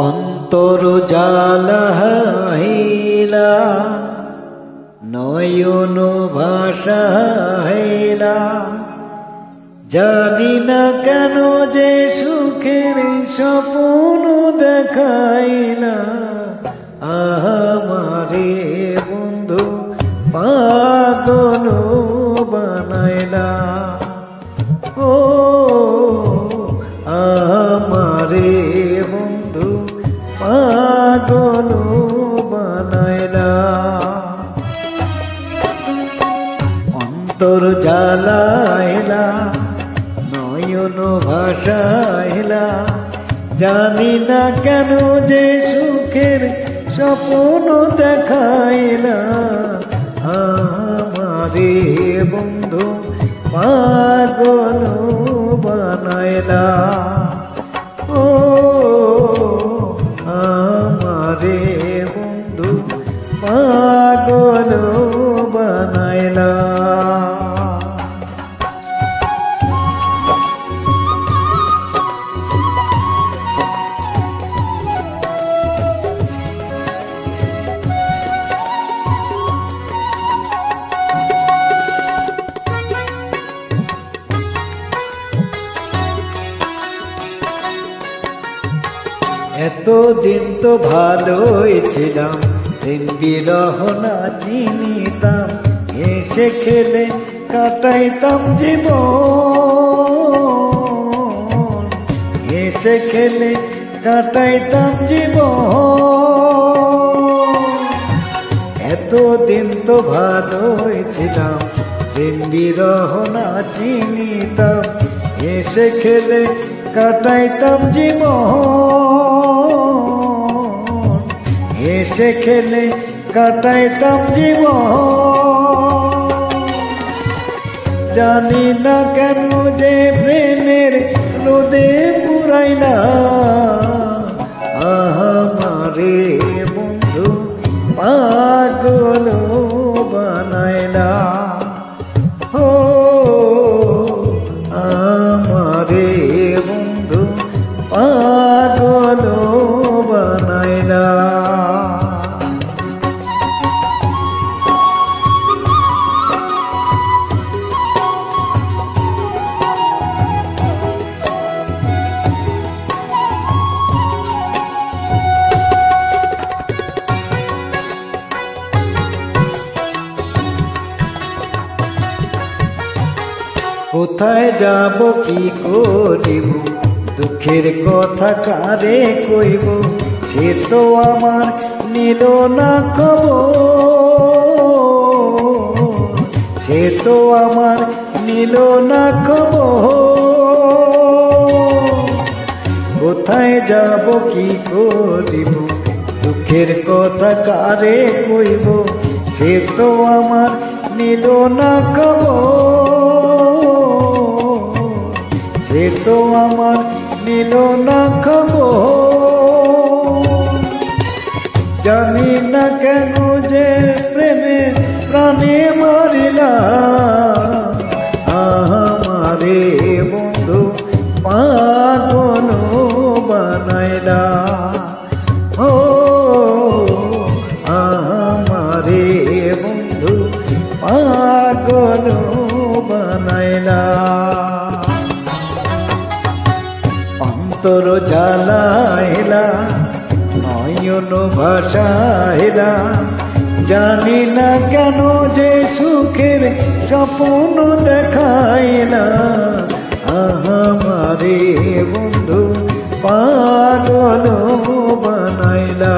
অন্তর জ্বালাইলা নয়ন ভাষাইলা, জানি না কেন যে সুখের স্বপ্ন দেখাইলা। আমারে বন্ধু পাগল বানাইলা, ও আমারে বন্ধু পাগল বানাইলা। অন্তর জ্বালাইলা নয়ন ভাষাইলা, জানি না কেন যে সুখের স্বপ্ন দেখাইলা। আমারে বন্ধু পাগল বানাইলা, ও আমারে বন্ধু পাগল বানাইলা। এতদিন তো ভালোই ছিলাম, দিন বিরহ না চিনিতাম, হেসে খেলে কাটাইতাম জীবন, হেসে খেলে কাটাইতাম জীবন। এতদিন তো ভালোই ছিলাম, দিন বিরহ না চিনিতাম, হেসে খেলে কাটাইতাম জীবন, হেসে খেলে কাটাইতাম জীবন। জানি না কেন যে প্রেমের রোদে পুরাইলা। আমারে বন্ধু পাগল বানাইলা, ও আমারে বন্ধু পাগল বানাইলা। কোথায় যাব কি করিব, দুঃখের কথা কারে কইব, সে তো আমার নিল না খবর, সে তো আমার নিল না খবর। কোথায় যাব কি করিব, দুঃখের কথা কারে কইব, সে তো আমার নিল না খবর, সে তো আমার নিল না খবর। জানি না কেন যে প্রেমে প্রাণে মারিলা। আমারে বন্ধু পাগল বানাইলা, ও আমারে বন্ধু পাগল বানাইলা। অন্তর জ্বালাইলা নয়ন ভাষাইলা, জানি না কেন যে সুখের স্বপ্ন দেখাইলা। আমারে বন্ধু পাগল বানাইলা।